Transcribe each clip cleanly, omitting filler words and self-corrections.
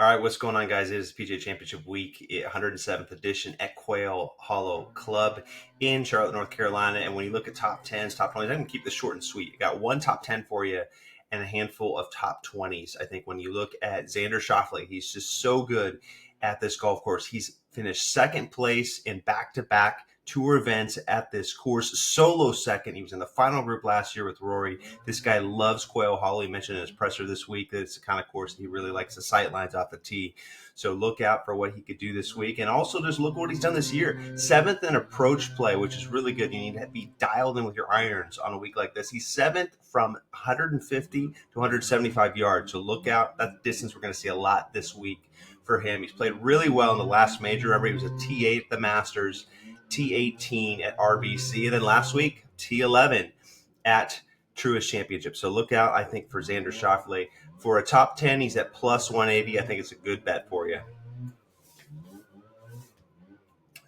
All right, what's going on, guys? It is PGA Championship Week, 107th edition at Quail Hollow Club in Charlotte, North Carolina. And when you look at top 10s, top 20s, I'm going to keep this short and sweet. I got one top 10 for you and a handful of top 20s. I think when you look at Xander Schauffele, he's just so good at this golf course. He's finished second place in back-to-back tour events at this course, solo second. He was in the final group last year with Rory. This guy loves Quail Hollow. He mentioned in his presser this week that it's the kind of course that he really likes, the sight lines off the tee. So look out for what he could do this week. And also just look what he's done this year. 7th in approach play, which is really good. You need to be dialed in with your irons on a week like this. He's 7th from 150 to 175 yards. So look out. That's the distance we're going to see a lot this week for him. He's played really well in the last major. Remember, he was a T8 at the Masters, T18 at RBC, and then last week, T11 at Truist Championship. So look out, I think, for Xander Schauffele. For a top 10, he's at plus 180. I think it's a good bet for you.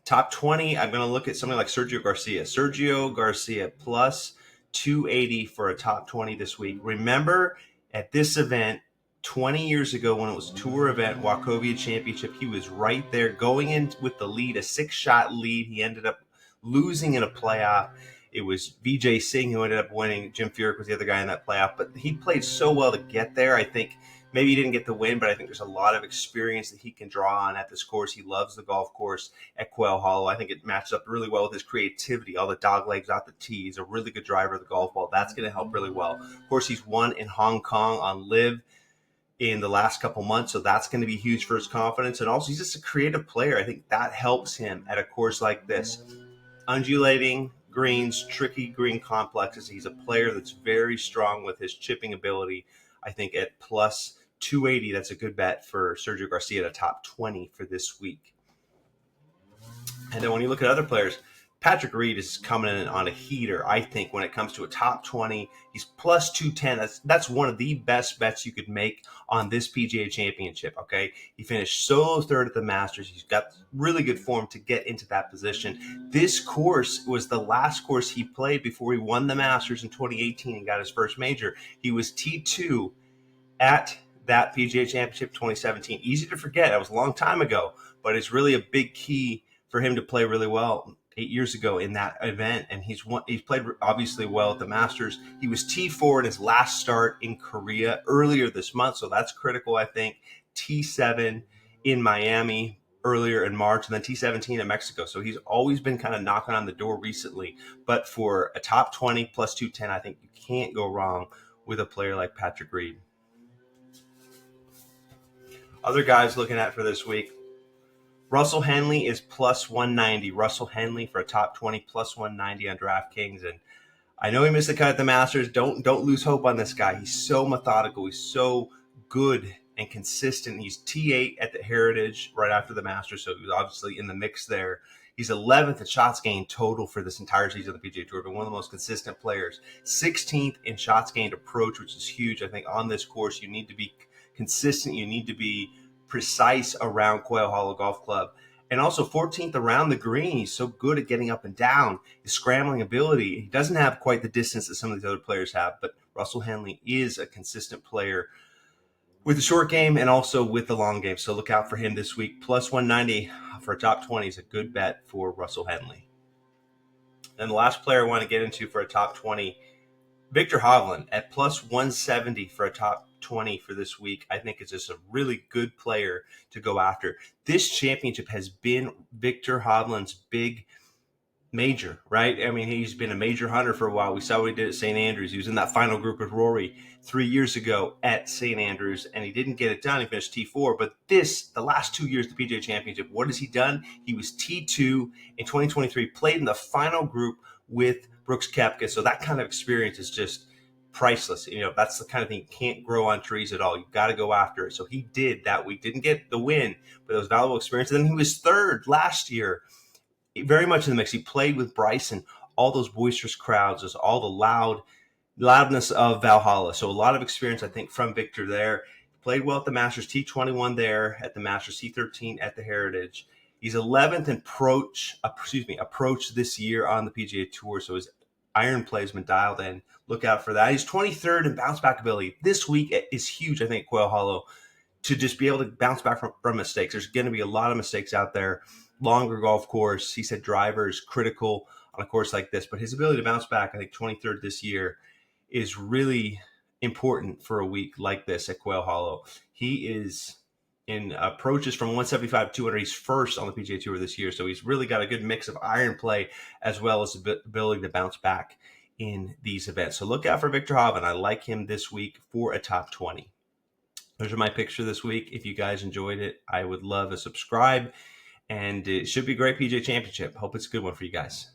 Top 20, I'm going to look at something like Sergio Garcia. Sergio Garcia plus 280 for a top 20 this week. Remember, at this event, 20 years ago when it was a tour event, Wachovia Championship, he was right there going in with the lead, a 6-shot lead. He ended up losing in a playoff. It was Vijay Singh who ended up winning. Jim Furyk was the other guy in that playoff. But he played so well to get there. I think maybe he didn't get the win, but I think there's a lot of experience that he can draw on at this course. He loves the golf course at Quail Hollow. I think it matches up really well with his creativity. All the dog legs off the tee. He's a really good driver of the golf ball. That's going to help really well. Of course, he's won in Hong Kong on LIV in the last couple months, so that's going to be huge for his confidence. And also, he's just a creative player. I think that helps him at a course like this. Undulating greens, tricky green complexes. He's a player that's very strong with his chipping ability. I think at plus 280, that's a good bet for Sergio Garcia at a top 20 for this week. And then when you look at other players, Patrick Reed is coming in on a heater, I think, when it comes to a top 20. He's plus 210. That's one of the best bets you could make on this PGA Championship, okay? He finished solo third at the Masters. He's got really good form to get into that position. This course was the last course he played before he won the Masters in 2018 and got his first major. He was T2 at that PGA Championship 2017. Easy to forget. That was a long time ago, but it's really a big key for him to play really well 8 years ago in that event, and he's played obviously well at the Masters. He was T4 in his last start in Korea earlier this month, so that's critical, I think. T7 in Miami earlier in March, and then T17 in Mexico. So he's always been kind of knocking on the door recently. But for a top 20 plus 210, I think you can't go wrong with a player like Patrick Reed. Other guys looking at for this week, Russell Henley is plus 190. Russell Henley for a top 20 plus 190 on DraftKings. And I know he missed the cut at the Masters. Don't lose hope on this guy. He's so methodical. He's so good and consistent. He's T8 at the Heritage right after the Masters, so he was obviously in the mix there. He's 11th in shots gained total for this entire season of the PGA Tour, but one of the most consistent players. 16th in shots gained approach, which is huge. I think on this course, you need to be consistent. You need to be precise around Quail Hollow Golf Club. And also 14th around the green. He's so good at getting up and down. His scrambling ability. He doesn't have quite the distance that some of these other players have, but Russell Henley is a consistent player with the short game and also with the long game. So look out for him this week. Plus 190 for a top 20 is a good bet for Russell Henley. And the last player I want to get into for a top 20, Viktor Hovland at plus 170 for a top 20 for this week. I think it's just a really good player to go after. This championship has been Viktor Hovland's big major, right? I mean, he's been a major hunter for a while. We saw what he did at St. Andrews. He was in that final group with Rory 3 years ago at St. Andrews, and he didn't get it done. He finished T4. But the last 2 years, the PGA Championship, what has he done? He was T2 in 2023, played in the final group with Brooks Koepka. So that kind of experience is just priceless. You know, that's the kind of thing you can't grow on trees at all. You've got to go after it. So he did that week. Didn't get the win, but it was valuable experience. And then he was third last year, very much in the mix. He played with Bryson, all those boisterous crowds, just all the loudness of Valhalla. So a lot of experience, I think, from Viktor there. He played well at the Masters, T21 there at the Masters, T13 at the Heritage. He's 11th in approach this year on the PGA Tour. So his iron play has been dialed in. Look out for that. He's 23rd in bounce back ability. This week is huge, I think, Quail Hollow. to just be able to bounce back from mistakes. There's going to be a lot of mistakes out there. Longer golf course. He said driver is critical on a course like this, but his ability to bounce back, I think 23rd this year, is really important for a week like this at Quail Hollow. He is in approaches from 175 to 200. He's first on the PGA Tour this year, so he's really got a good mix of iron play as well as the ability to bounce back in these events. So look out for Victor Hovland. I like him this week for a top 20. Those are my picks for this week. If you guys enjoyed it, I would love a subscribe, and it should be a great PGA Championship. Hope it's a good one for you guys.